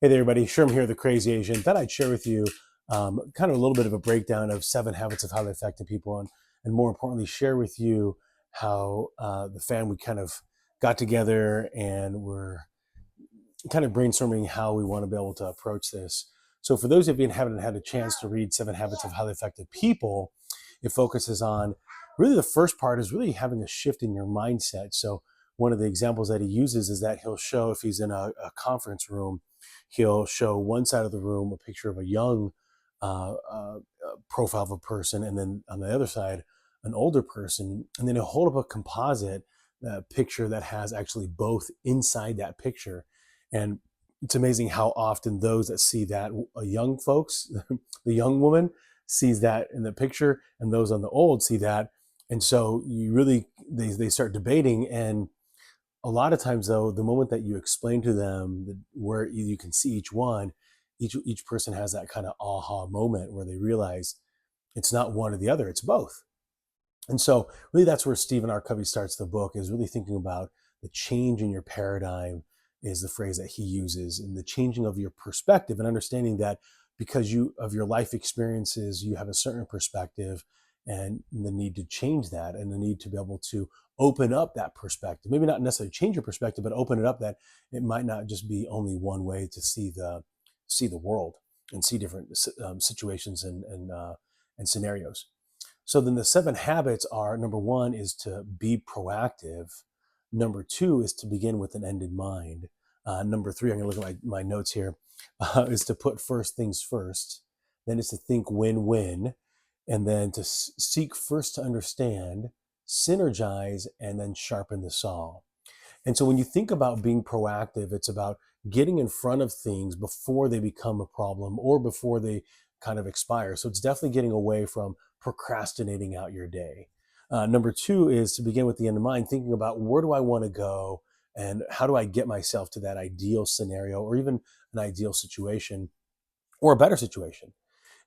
Hey there, everybody. Sherm here, the Crazy Asian. Thought I'd share with you kind of a little bit of a breakdown of 7 habits of highly effective people, and more importantly, share with you how the family kind of got together and we're kind of brainstorming how we want to be able to approach this. So, for those of you who haven't had a chance to read 7 Habits of Highly Effective People, it focuses on really the first part is really having a shift in your mindset. So, one of the examples that he uses is that he'll show if he's in a conference room, he'll show one side of the room a picture of a young profile of a person, and then on the other side, an older person, and then he'll hold up a composite picture that has actually both inside that picture. And it's amazing how often those that see that, young folks, the young woman sees that in the picture, and those on the old see that. And so you really, they start debating. And a lot of times, though, the moment that you explain to them where you can see each one, each person has that kind of aha moment where they realize it's not one or the other, it's both. And so really that's where Stephen R. Covey starts the book, is really thinking about the change in your paradigm is the phrase that he uses, and the changing of your perspective, and understanding that because of your life experiences, you have a certain perspective, and the need to change that, and the need to be able to open up that perspective. Maybe not necessarily change your perspective, but open it up, that it might not just be only one way to see the world and see different situations and scenarios. So then the 7 habits are: number one is to be proactive. Number two is to begin with an end in mind. Number three, I'm going to look at my notes here, is to put first things first. Then it's to think win-win. And then to seek first to understand, synergize, and then sharpen the saw. And so when you think about being proactive, it's about getting in front of things before they become a problem or before they kind of expire. So it's definitely getting away from procrastinating out your day. Number two is to begin with the end in mind, thinking about where do I want to go and how do I get myself to that ideal scenario or even an ideal situation or a better situation.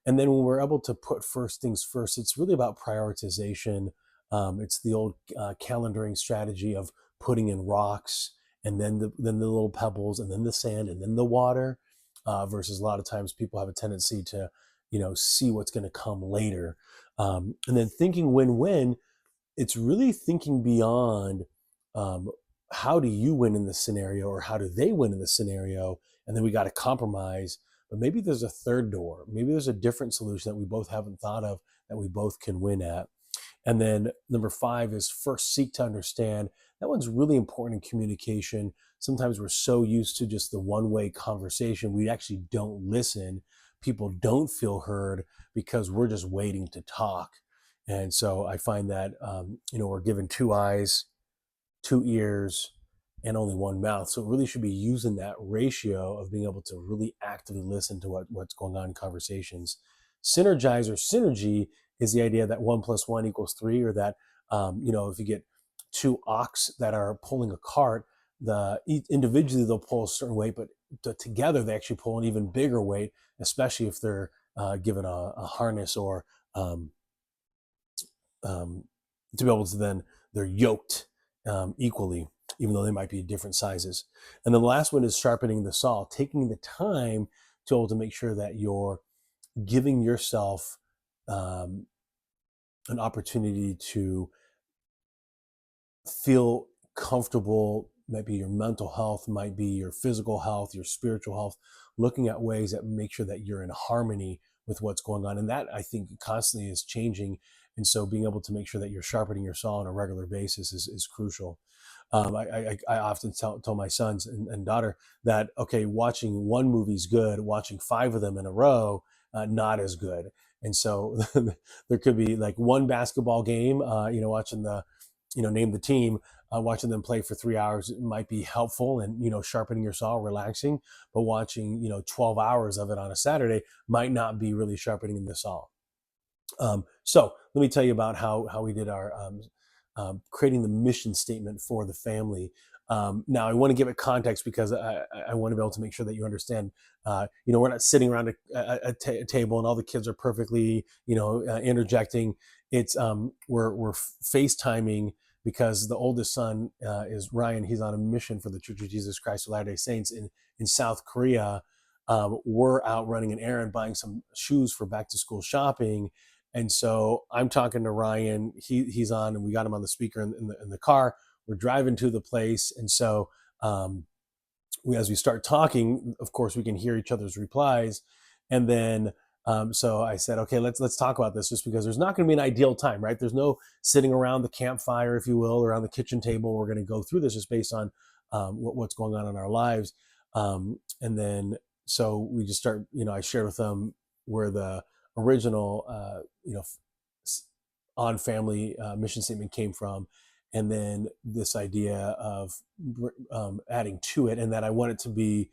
And then when we're able to put first things first, it's really about prioritization. It's the old calendaring strategy of putting in rocks, and then the little pebbles, and then the sand, and then the water. Versus a lot of times people have a tendency to, see what's going to come later. And then thinking win-win, it's really thinking beyond um, how do you win in this scenario, or how do they win in this scenario, and then we got to compromise. But maybe there's a third door. Maybe there's a different solution that we both haven't thought of that we both can win at. And then number five is first seek to understand. That one's really important in communication. Sometimes we're so used to just the one-way conversation, we actually don't listen. People don't feel heard because we're just waiting to talk. And so I find that, we're given 2 eyes, 2 ears, and only one mouth. So it really should be using that ratio of being able to really actively listen to what's going on in conversations. Synergize or synergy is the idea that 1 + 1 = 3, or that, if you get two ox that are pulling a cart, individually they'll pull a certain weight, but together they actually pull an even bigger weight, especially if they're given a harness, or to be able to then, they're yoked equally, even though they might be different sizes. And then the last one is sharpening the saw, taking the time to be able to make sure that you're giving yourself an opportunity to feel comfortable. Might be your mental health, might be your physical health, your spiritual health, looking at ways that make sure that you're in harmony with what's going on. And that, I think, constantly is changing. And so being able to make sure that you're sharpening your saw on a regular basis is crucial. I often tell my sons and daughter that, okay, watching one movie's good, watching 5 of them in a row, not as good. And so there could be like one basketball game, watching name the team, watching them play for 3 hours might be helpful and, sharpening your saw, relaxing, but watching, 12 hours of it on a Saturday might not be really sharpening the saw. So let me tell you about how we did our creating the mission statement for the family. Now, I want to give it context because I want to be able to make sure that you understand. We're not sitting around a table and all the kids are perfectly, interjecting. It's we're FaceTiming because the oldest son is Ryan. He's on a mission for the Church of Jesus Christ of Latter-day Saints in South Korea. we're out running an errand, buying some shoes for back to school shopping. And so I'm talking to Ryan. He's on, and we got him on the speaker in the car. We're driving to the place, and so um, as we start talking, of course, we can hear each other's replies, and then. So I said, okay, let's talk about this, just because there's not going to be an ideal time, right? There's no sitting around the campfire, if you will, around the kitchen table. We're going to go through this just based on what's going on in our lives. And then so we just start, I shared with them where the original, on family mission statement came from, and then this idea of adding to it, and that I want it to be,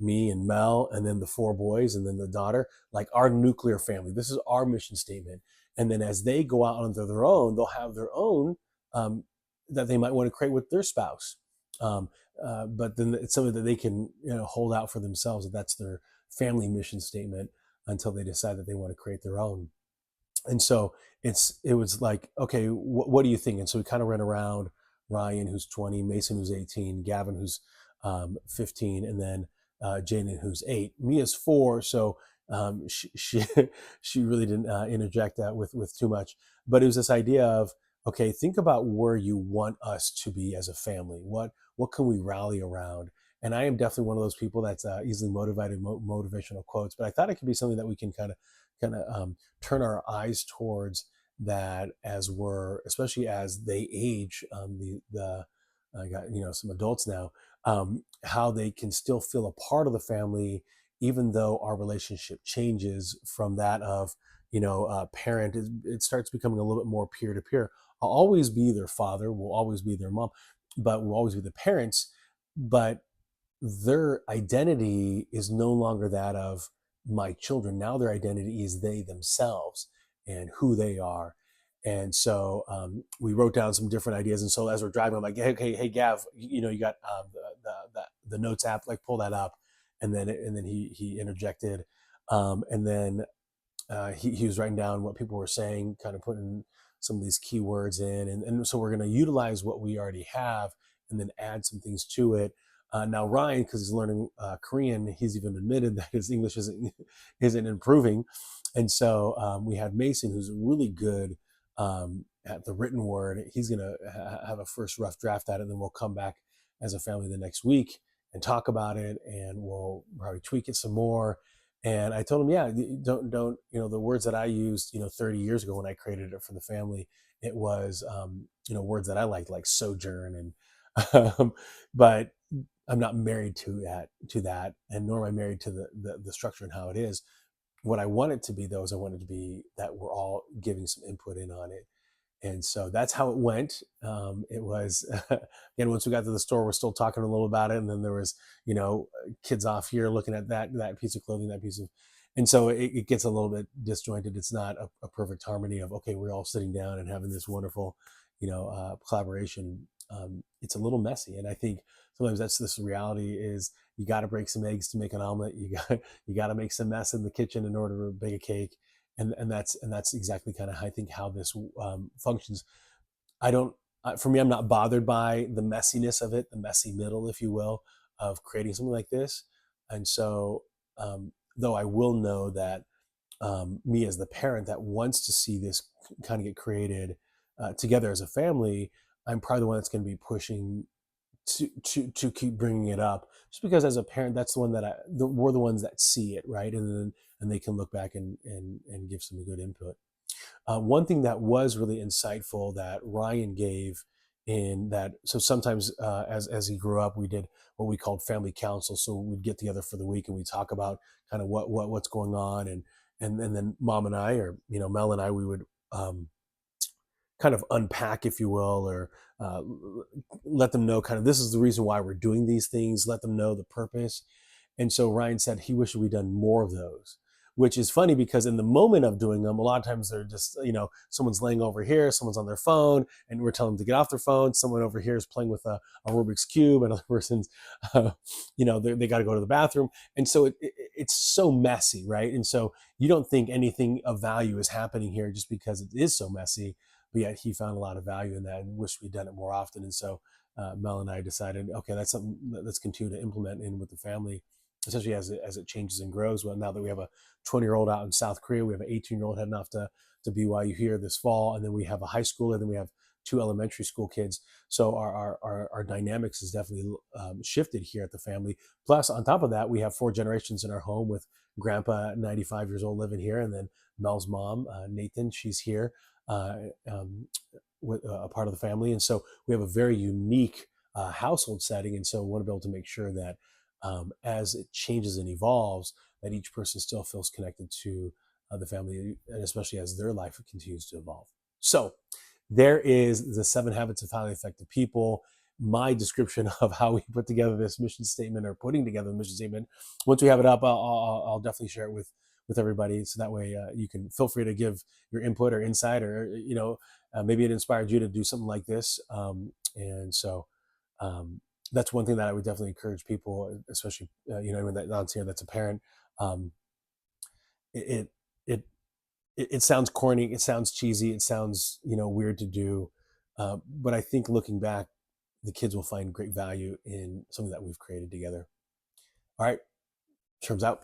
me and Mel, and then the four boys, and then the daughter, like our nuclear family. This is our mission statement. And then as they go out onto their own, they'll have their own um, that they might want to create with their spouse. Um, but then it's something that they can, hold out for themselves. That that's their family mission statement until they decide that they want to create their own. And so it was like, okay, what do you think? And so we kind of ran around Ryan, who's 20, Mason, who's 18, Gavin, who's 15, and then Jaden, who's 8. Mia's 4, so she she really didn't interject that with too much. But it was this idea of, okay, think about where you want us to be as a family. What can we rally around? And I am definitely one of those people that's easily motivated, motivational quotes. But I thought it could be something that we can kind of turn our eyes towards, that as we're, especially as they age, the I got some adults now, how they can still feel a part of the family, even though our relationship changes from that of parent. It starts becoming a little bit more peer to peer. I'll always be their father, will always be their mom, but will always be the parents. But their identity is no longer that of my children. Now their identity is they themselves and who they are. And so we wrote down some different ideas. And so as we're driving, I'm like, hey, Gav, you got the notes app, like pull that up. And then he interjected, and then he was writing down what people were saying, kind of putting some of these keywords in, and so we're going to utilize what we already have, and then add some things to it. Now Ryan, because he's learning Korean, he's even admitted that his English isn't improving, and so we had Mason, who's really good at the written word. He's going to have a first rough draft at it, and then we'll come back as a family the next week and talk about it, and we'll probably tweak it some more. And I told him, yeah, don't, the words that I used, 30 years ago when I created it for the family, it was, words that I liked, like sojourn, and, but I'm not married to that, and nor am I married to the structure and how it is. What I want it to be, though, is I want it to be that we're all giving some input in on it. And so that's how it went. It was again, once we got to the store, we're still talking a little about it, and then there was kids off here looking at that piece of clothing, that piece of, and so it gets a little bit disjointed. It's not a perfect harmony of, okay, we're all sitting down and having this wonderful collaboration. It's a little messy, and I think sometimes that's this reality is, you got to break some eggs to make an omelet. You got to make some mess in the kitchen in order to bake a cake. And that's exactly kind of, I think, how this functions. I don't, for me, I'm not bothered by the messiness of it, the messy middle, if you will, of creating something like this. And so, though I will know that me as the parent that wants to see this kind of get created together as a family, I'm probably the one that's going to be pushing to keep bringing it up, just because as a parent, that's the one that we're the ones that see it, right? And they can look back and give some good input. One thing that was really insightful that Ryan gave, in that, so sometimes as he grew up, we did what we called family council. So we'd get together for the week and we talk about kind of what's going on, and then mom and I, or Mel and I, we would kind of unpack, if you will, or let them know kind of, this is the reason why we're doing these things, let them know the purpose. And so Ryan said he wished we'd done more of those, which is funny because in the moment of doing them, a lot of times they're just, someone's laying over here, someone's on their phone, and we're telling them to get off their phone. Someone over here is playing with a Rubik's Cube, and another person's, they got to go to the bathroom. And so it's so messy, right? And so you don't think anything of value is happening here just because it is so messy. But yet he found a lot of value in that and wished we'd done it more often. And so Mel and I decided, okay, that's something let's continue to implement in with the family. especially as it changes and grows. Well, now that we have a 20-year-old out in South Korea, we have an 18-year-old heading off to BYU here this fall, and then we have a high schooler, then we have two elementary school kids. So our dynamics has definitely shifted here at the family. Plus, on top of that, we have four generations in our home with Grandpa, 95 years old, living here, and then Mel's mom, Nathan, she's here, uh, um, with a part of the family, and so we have a very unique household setting. And so we want to be able to make sure that as it changes and evolves, that each person still feels connected to the family, and especially as their life continues to evolve. So there is the 7 habits of highly effective people. My description of how we put together this mission statement, or putting together the mission statement. Once we have it up, I'll definitely share it with everybody, so that way you can feel free to give your input or insight, or maybe it inspired you to do something like this. And so that's one thing that I would definitely encourage people, especially anyone that's here that's a parent. Um, it it it sounds corny, it sounds cheesy, it sounds weird to do, but I think looking back, the kids will find great value in something that we've created together. All right, terms out.